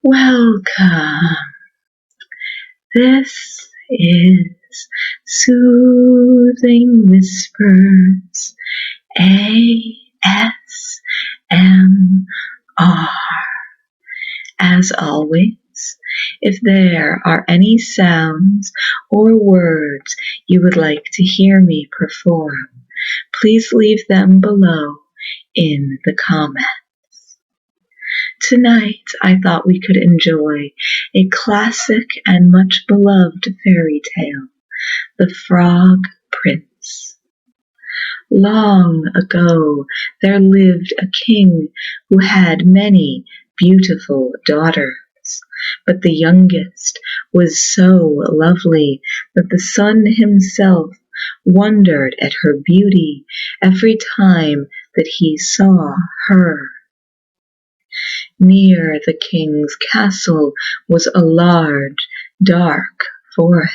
Welcome. This is Soothing Whispers ASMR. As always, if there are any sounds or words you would like to hear me perform, please leave them below in the comments. Tonight, I thought we could enjoy a classic and much beloved fairy tale, The Frog Prince. Long ago, there lived a king who had many beautiful daughters, but the youngest was so lovely that the sun himself wondered at her beauty every time that he saw her. Near the king's castle was a large, dark forest.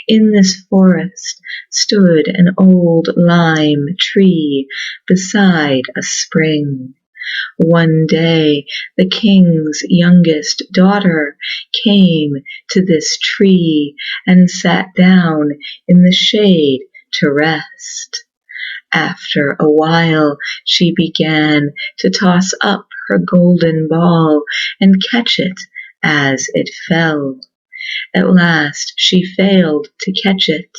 In this forest stood an old lime tree beside a spring. One day the king's youngest daughter came to this tree and sat down in the shade to rest. After a while she began to toss up her golden ball and catch it as it fell. At last she failed to catch it.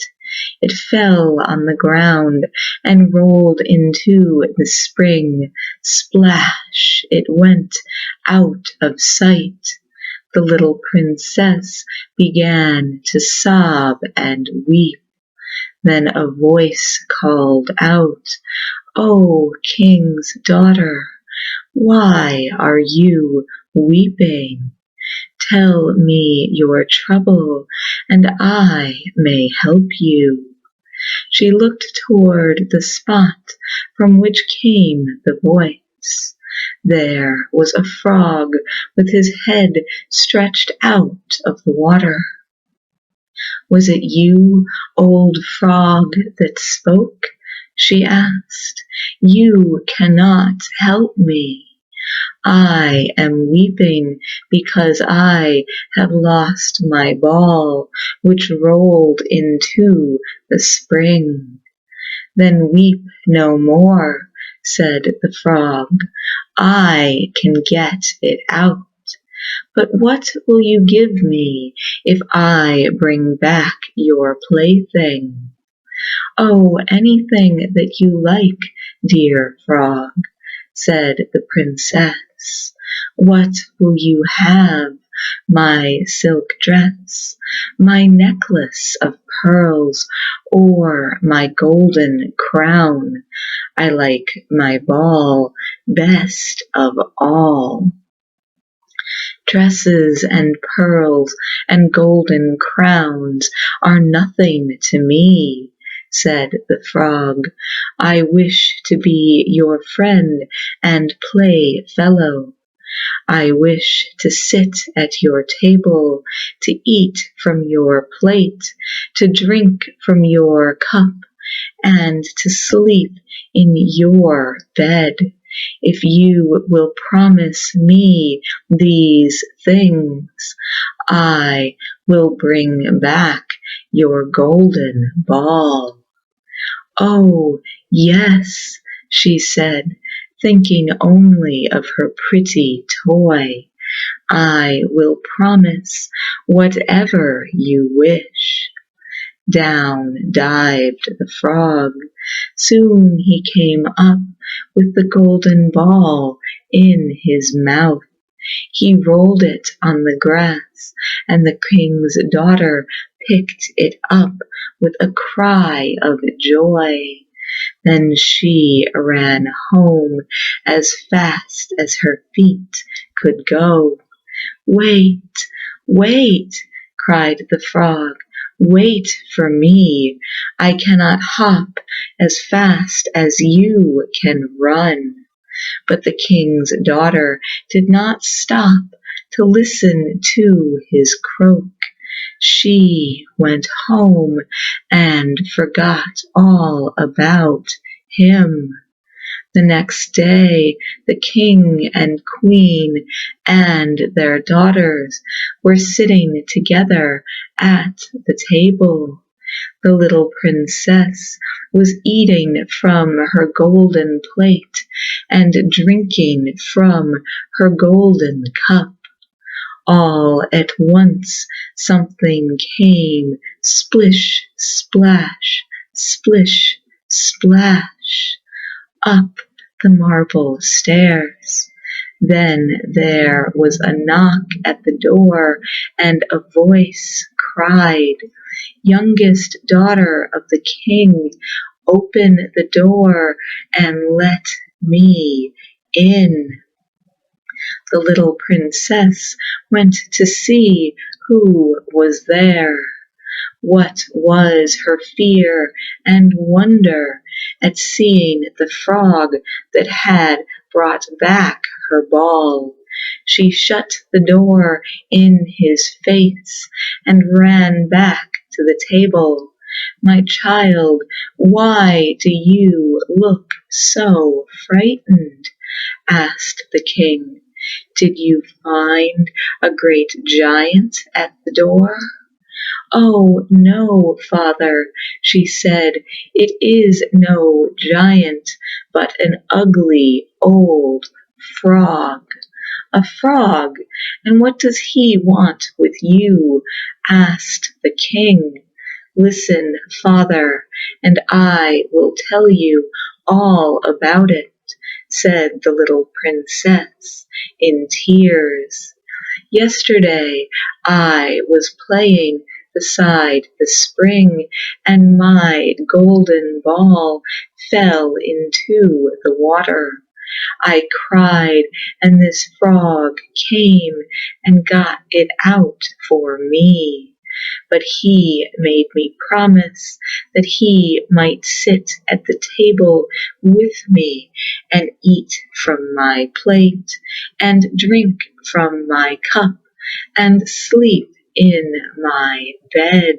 It fell on the ground and rolled into the spring. Splash! It went out of sight. The little princess began to sob and weep. Then a voice called out, "O king's daughter, why are you weeping? Tell me your trouble, and I may help you." She looked toward the spot from which came the voice. There was a frog with his head stretched out of the water. "Was it you, old frog, that spoke?" she asked. "You cannot help me. I am weeping because I have lost my ball, which rolled into the spring." "Then weep no more," said the frog. "I can get it out. But what will you give me if I bring back your plaything?" "Oh, anything that you like, dear frog," said the princess. "What will you have? My silk dress, my necklace of pearls, or my golden crown? I like my ball best of all." "Dresses and pearls and golden crowns are nothing to me," said the frog. "I wish to be your friend and playfellow. I wish to sit at your table, to eat from your plate, to drink from your cup, and to sleep in your bed. If you will promise me these things, I will bring back your golden ball." "Oh, yes," she said, thinking only of her pretty toy. "I will promise whatever you wish." Down dived the frog. Soon he came up with the golden ball in his mouth. He rolled it on the grass, and the king's daughter picked it up with a cry of joy. Then she ran home as fast as her feet could go. "Wait, wait!" cried the frog. "Wait for me. I cannot hop as fast as you can run." But the king's daughter did not stop to listen to his croak. She went home and forgot all about him. The next day, the king and queen and their daughters were sitting together at the table. The little princess was eating from her golden plate and drinking from her golden cup. All at once something came, splish, splash, splish, splash, up the marble stairs. Then there was a knock at the door, and a voice cried, "Youngest daughter of the king, open the door and let me in." The little princess went to see who was there. What was her fear and wonder at seeing the frog that had brought back her ball. She shut the door in his face and ran back to the table. "My child, why do you look so frightened?" asked the king. "Did you find a great giant at the door?" "Oh, no, father," she said, "it is no giant, but an ugly old frog." "A frog? And what does he want with you?" asked the king. "Listen, father, and I will tell you all about it," said the little princess in tears. "Yesterday I was playing beside the spring, and my golden ball fell into the water. I cried, and this frog came and got it out for me. But he made me promise that he might sit at the table with me and eat from my plate and drink from my cup and sleep in my bed.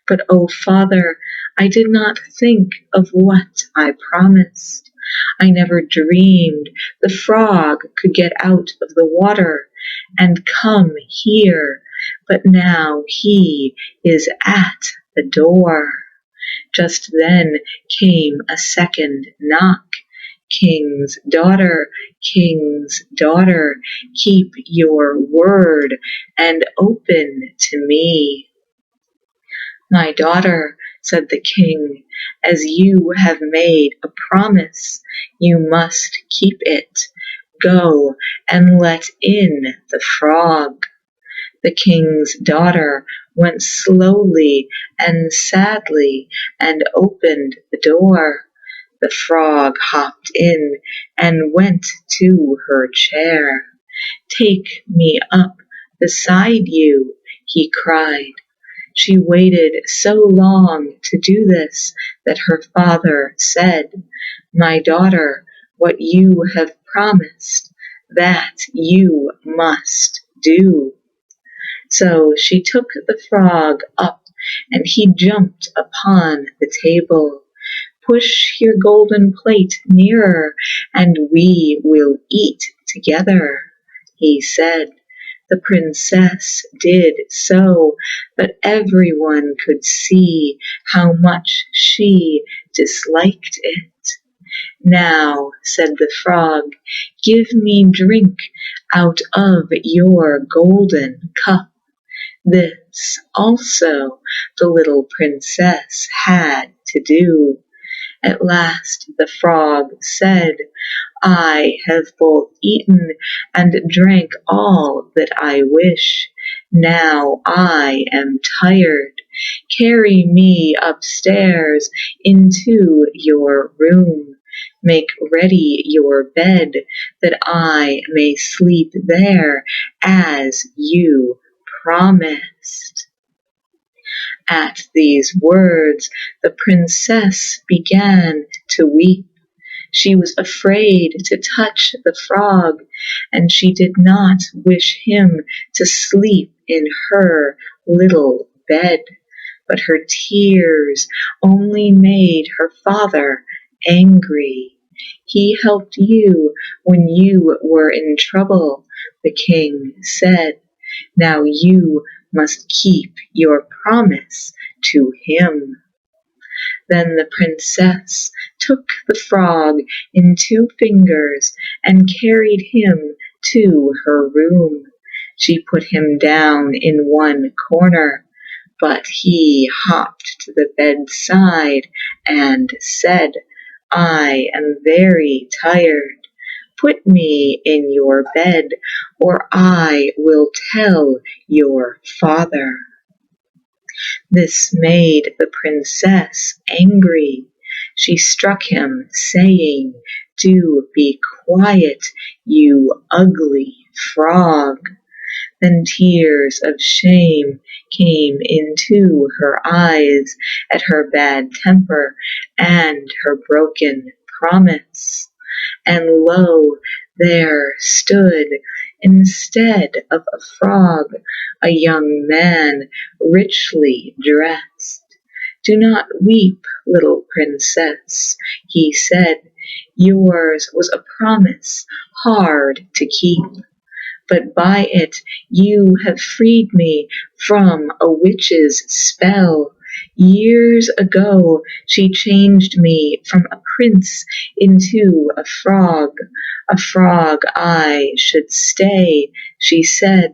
But, oh, father, I did not think of what I promised. I never dreamed the frog could get out of the water and come here, but now he is at the door." Just then came a second knock. "King's daughter, king's daughter, keep your word and open to me." "My daughter," said the king, "as you have made a promise, you must keep it. Go and let in the frog." The king's daughter went slowly and sadly and opened the door. The frog hopped in and went to her chair. "Take me up beside you," he cried. She waited so long to do this that her father said, "My daughter, what you have promised, that you must do." So she took the frog up, and he jumped upon the table. "Push your golden plate nearer, and we will eat together," he said. The princess did so, but everyone could see how much she disliked it. "Now," said the frog, "give me drink out of your golden cup." This also the little princess had to do. At last the frog said, "I have both eaten and drank all that I wish. Now I am tired. Carry me upstairs into your room. Make ready your bed, that I may sleep there as you promised." At these words the princess began to weep. She was afraid to touch the frog, and she did not wish him to sleep in her little bed. But her tears only made her father angry. He helped you when you were in trouble, the king said. Now you must keep your promise to him. Then the princess took the frog in 2 fingers and carried him to her room. She put him down in one corner, but he hopped to the bedside and said, I am very tired. Put me in your bed, or I will tell your father. This made the princess angry. She struck him, saying, Do be quiet, you ugly frog. Then tears of shame came into her eyes at her bad temper and her broken promise. And lo, there stood, instead of a frog, a young man richly dressed. Do not weep, little princess, he said. Yours was a promise hard to keep, but by it you have freed me from a witch's spell. Years ago she changed me from a prince into a frog I should stay, she said,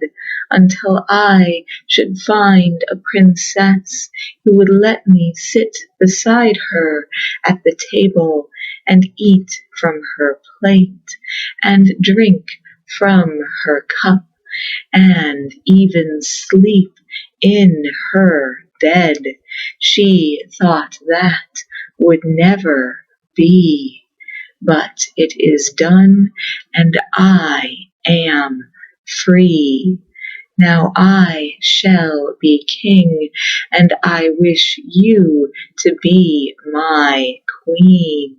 until I should find a princess who would let me sit beside her at the table and eat from her plate and drink from her cup and even sleep in her bed. She thought that would never be, but it is done, and I am free. Now I shall be king, and I wish you to be my queen.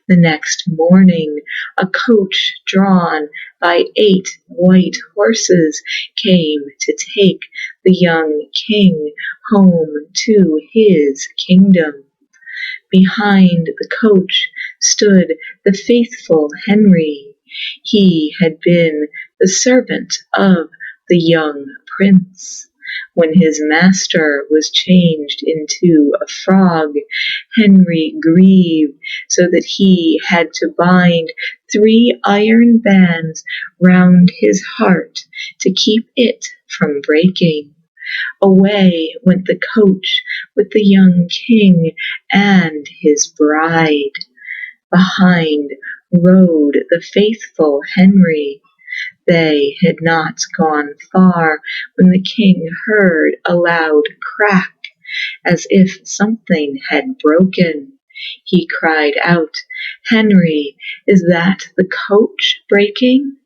The next morning, a coach drawn by 8 white horses came to take the young king home to his kingdom. Behind the coach stood the faithful Henry. He had been the servant of the young prince. When his master was changed into a frog, Henry grieved so that he had to bind 3 iron bands round his heart to keep it from breaking. Away went the coach with the young king and his bride. Behind rode the faithful Henry. They had not gone far when the king heard a loud crack, as if something had broken. He cried out, Henry, is that the coach breaking?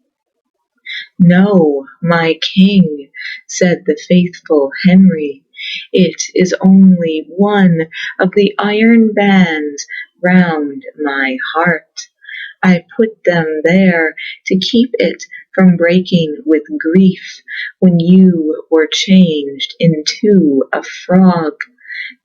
No, my king, said the faithful Henry. It is only one of the iron bands round my heart. I put them there to keep it from breaking with grief when you were changed into a frog.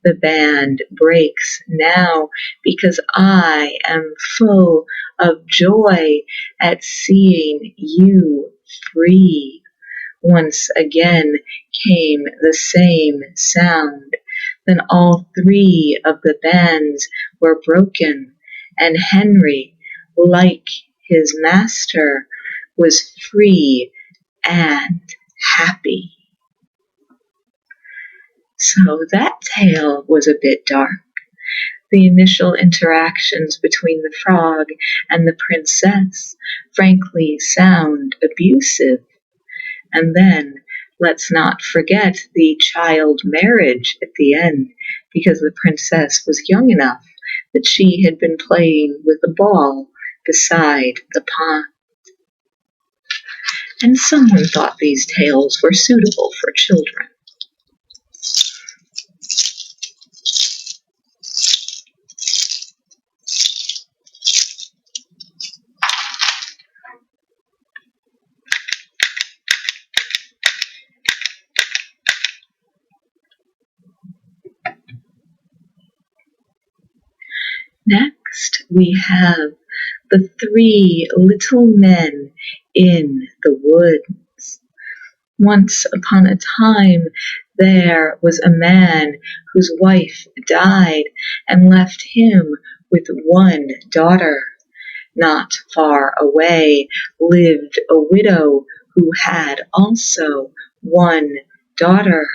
The band breaks now because I am full of joy at seeing you free. Once again came the same sound. Then all 3 of the bands were broken, and Henry, like his master, was free and happy. So that tale was a bit dark. The initial interactions between the frog and the princess frankly sound abusive. And then let's not forget the child marriage at the end, because the princess was young enough that she had been playing with a ball beside the pond. And someone thought these tales were suitable for children. Next, we have The three little men in the woods. Once upon a time there was a man whose wife died and left him with one daughter. Not far away lived a widow who had also one daughter.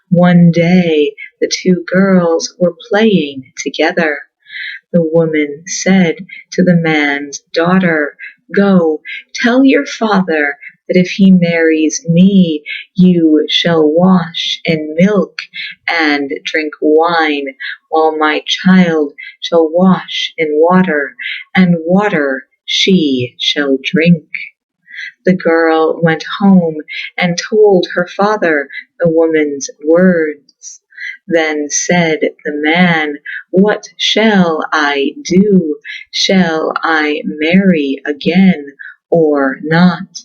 One day the two girls were playing together. The woman said to the man's daughter, "Go, tell your father that if he marries me, you shall wash and milk and drink wine, while my child shall wash in water, and water she shall drink." The girl went home and told her father the woman's words. Then said the man, "What shall I do? Shall I marry again or not?"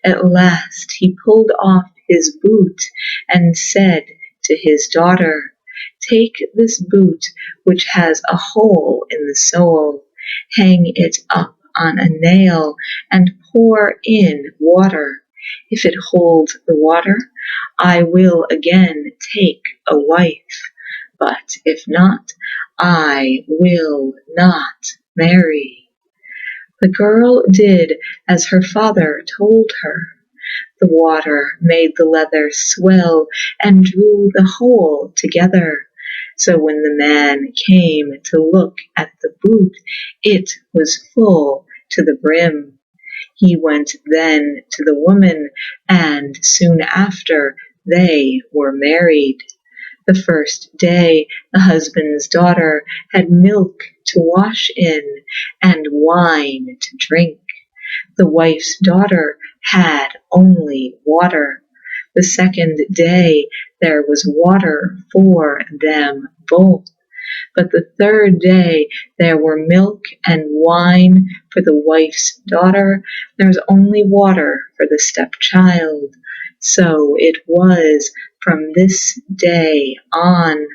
At last he pulled off his boot and said to his daughter, "Take this boot which has a hole in the sole, hang it up on a nail and pour in water. If it holds the water, I will again take a wife, but if not, I will not marry." The girl did as her father told her. The water made the leather swell and drew the hole together. So when the man came to look at the boot, it was full to the brim. He went then to the woman, and soon after they were married. The first day the husband's daughter had milk to wash in and wine to drink. The wife's daughter had only water. The second day there was water for them both. But the third day there were milk and wine for the wife's daughter. There was only water for the stepchild. So it was from this day on.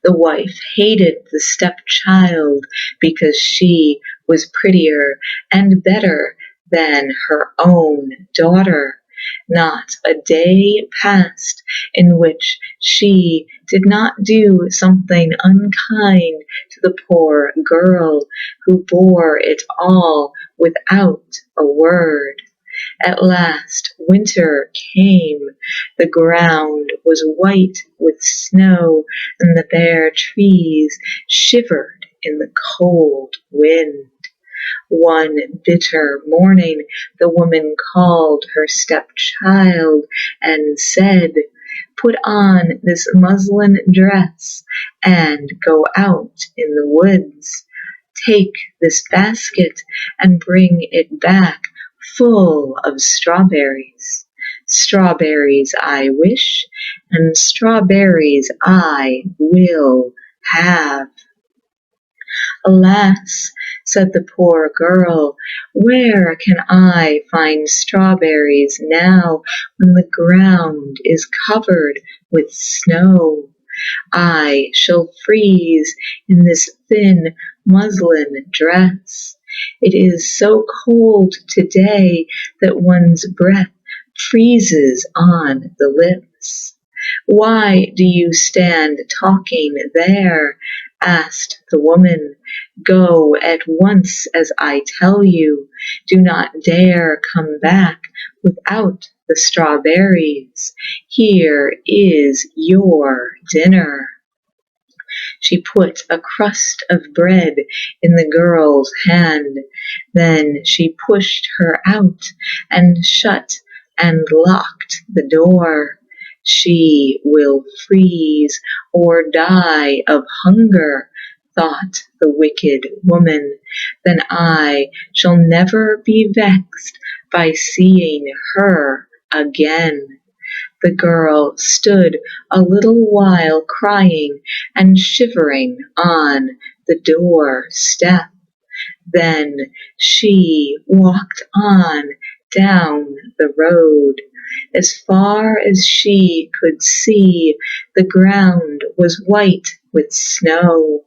The wife hated the stepchild because she was prettier and better than her own daughter. Not a day passed in which she did not do something unkind to the poor girl, who bore it all without a word. At last winter came. The ground was white with snow, and the bare trees shivered in the cold wind. One bitter morning the woman called her stepchild and said, "Put on this muslin dress and go out in the woods. Take this basket and bring it back full of strawberries. Strawberries I wish, and strawberries I will have." "Alas," said the poor girl, "where can I find strawberries now when the ground is covered with snow? I shall freeze in this thin muslin dress. It is so cold today that one's breath freezes on the lips." "Why do you stand talking there?" asked the woman. "Go at once as I tell you. Do not dare come back without the strawberries. Here is your dinner." She put a crust of bread in the girl's hand. Then she pushed her out and shut and locked the door. "She will freeze or die of hunger," thought the wicked woman. "Then I shall never be vexed by seeing her again." The girl stood a little while crying and shivering on the door step. Then she walked on down the road. As far as she could see, the ground was white with snow.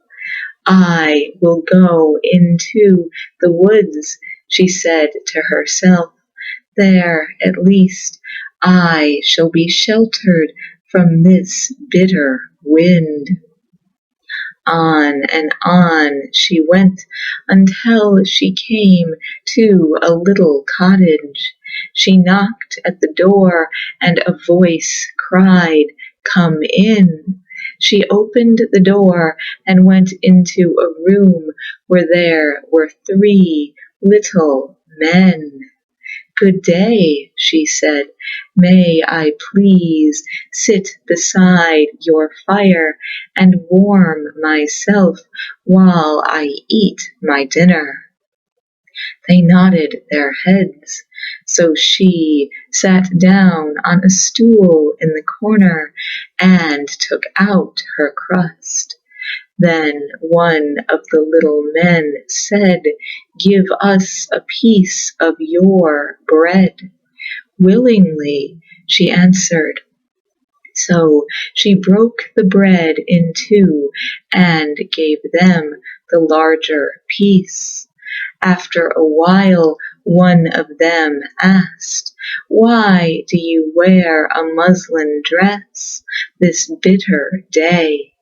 I will go into the woods, she said to herself. There, at least, I shall be sheltered from this bitter wind. On and on she went until she came to a little cottage. She knocked at the door, and a voice cried, "Come in." She opened the door and went into a room where there were 3 little men. "Good day," she said. "May I please sit beside your fire and warm myself while I eat my dinner?" They nodded their heads, so she sat down on a stool in the corner and took out her crust. Then one of the little men said, "Give us a piece of your bread." "Willingly," she answered. So she broke the bread in 2 and gave them the larger piece. After a while, one of them asked, "Why do you wear a muslin dress this bitter day?"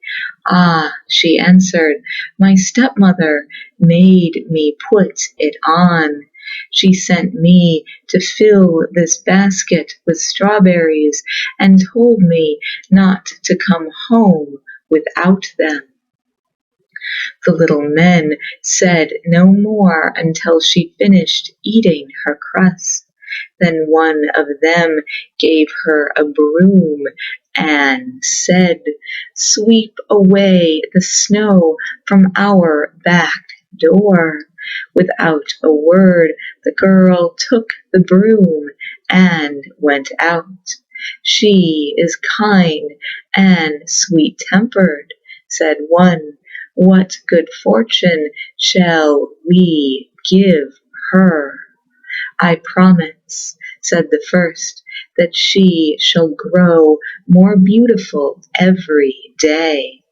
"Ah," she answered, "my stepmother made me put it on. She sent me to fill this basket with strawberries and told me not to come home without them." The little men said no more until she finished eating her crust. Then one of them gave her a broom and said, "Sweep away the snow from our back door." Without a word, the girl took the broom and went out. "She is kind and sweet-tempered," said one. "What good fortune shall we give her?" "I promise," said the first, "that she shall grow more beautiful every day."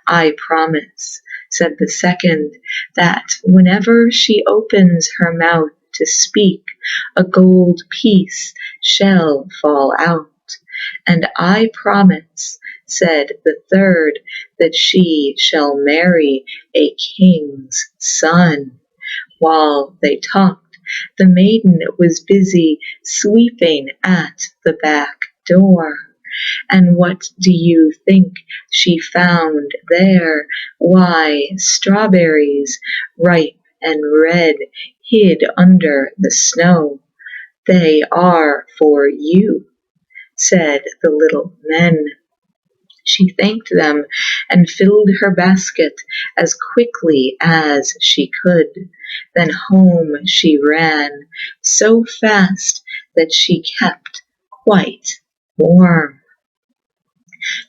"I promise," said the second, "that whenever she opens her mouth to speak, a gold piece shall fall out." "And I promise," said the third, "that she shall marry a king's son." While they talked, the maiden was busy sweeping at the back door. And what do you think she found there? Why, strawberries, ripe and red, hid under the snow. "They are for you," said the little men. She thanked them and filled her basket as quickly as she could. Then home she ran, so fast that she kept quite warm.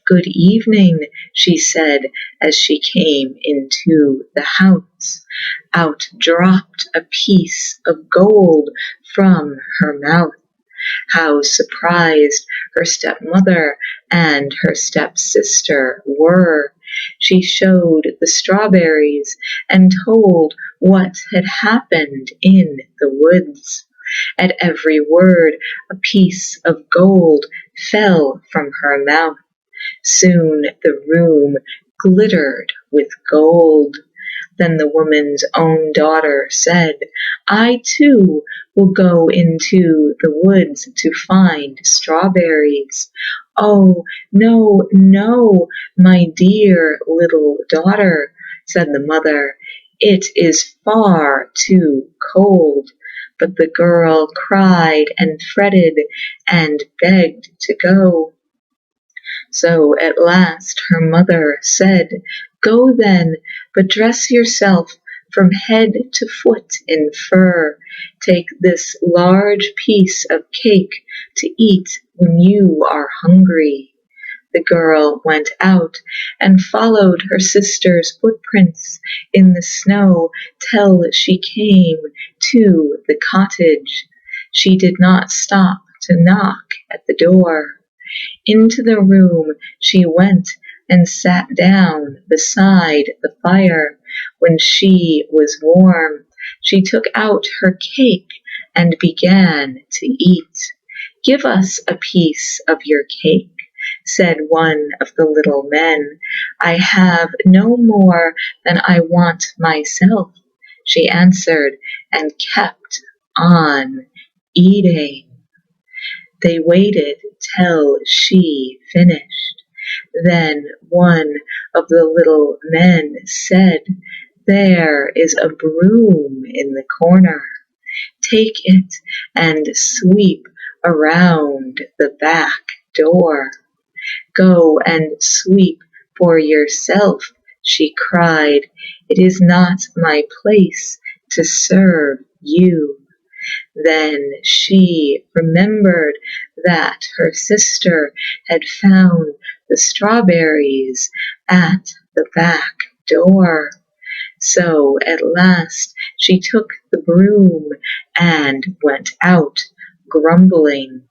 "Good evening," she said as she came into the house. Out dropped a piece of gold from her mouth. How surprised her stepmother and her stepsister were! She showed the strawberries and told what had happened in the woods. At every word, a piece of gold fell from her mouth. Soon the room glittered with gold. Then the woman's own daughter said, "I too will go into the woods to find strawberries." "Oh, no, no, my dear little daughter," said the mother. "It is far too cold." But the girl cried and fretted and begged to go. So at last her mother said, "Go then, but dress yourself from head to foot in fur. Take this large piece of cake to eat when you are hungry." The girl went out and followed her sister's footprints in the snow till she came to the cottage. She did not stop to knock at the door. Into the room she went and sat down beside the fire. when she was warm, she took out her cake and began to eat. "Give us a piece of your cake," said one of the little men. "I have no more than I want myself," she answered, and kept on eating. They waited till she finished. Then one of the little men said, "There is a broom in the corner. Take it and sweep around the back door." "Go and sweep for yourself," she cried. "It is not my place to serve you." Then she remembered that her sister had found the strawberries at the back door. So at last she took the broom and went out, grumbling.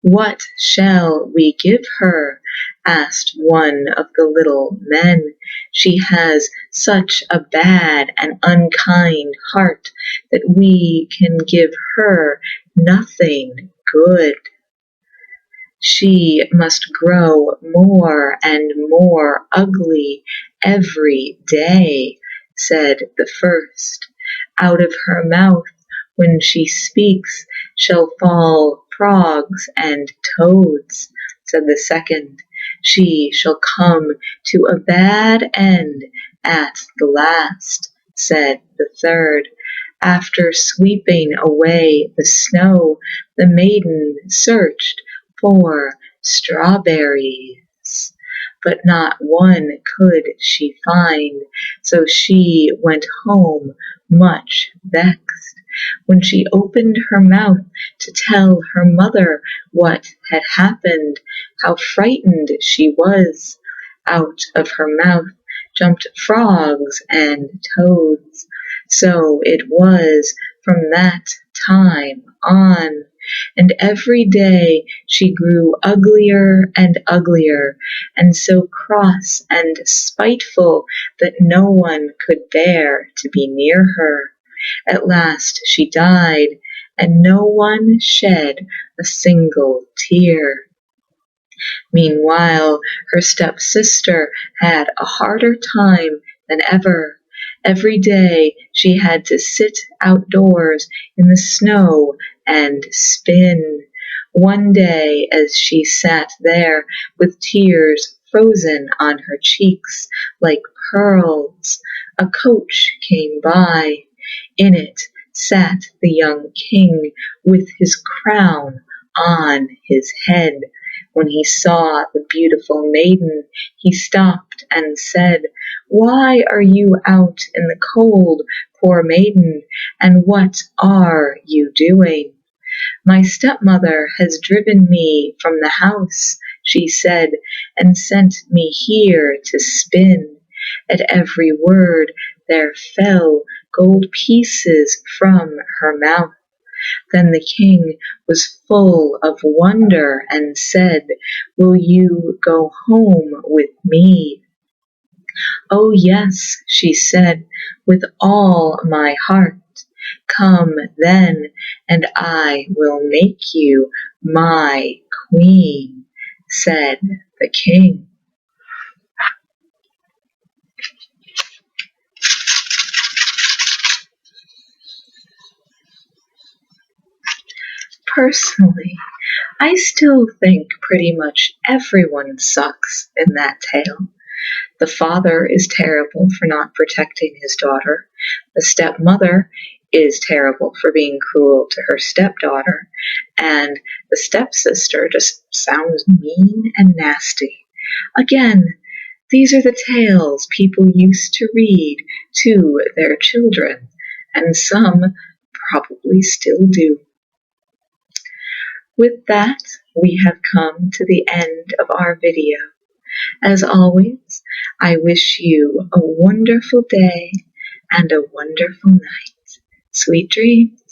"What shall we give her?" asked one of the little men. "She has such a bad and unkind heart that we can give her nothing good." "She must grow more and more ugly every day," said the first. "Out of her mouth, when she speaks, shall fall frogs and toads," said the second. "She shall come to a bad end at the last," said the third. After sweeping away the snow, the maiden searched for strawberries, but not one could she find, so she went home much vexed. When she opened her mouth to tell her mother what had happened, how frightened she was, out of her mouth jumped frogs and toads. So it was from that time on, and every day she grew uglier and uglier, and so cross and spiteful that no one could bear to be near her. At last she died, and no one shed a single tear. Meanwhile, her stepsister had a harder time than ever. Every day she had to sit outdoors in the snow and spin. One day, as she sat there with tears frozen on her cheeks like pearls, a coach came by. In it sat the young king with his crown on his head. When he saw the beautiful maiden, he stopped and said, "Why are you out in the cold, poor maiden, and what are you doing?" "My stepmother has driven me from the house," she said, "and sent me here to spin." At every word there fell gold pieces from her mouth. Then the king was full of wonder and said, "Will you go home with me?" "Oh yes," she said, "with all my heart. Come then, and I will make you my queen," said the king. Personally, I still think pretty much everyone sucks in that tale. The father is terrible for not protecting his daughter. The stepmother is terrible for being cruel to her stepdaughter. And the stepsister just sounds mean and nasty. Again, these are the tales people used to read to their children, and some probably still do. With that, we have come to the end of our video. As always, I wish you a wonderful day and a wonderful night. Sweet dreams.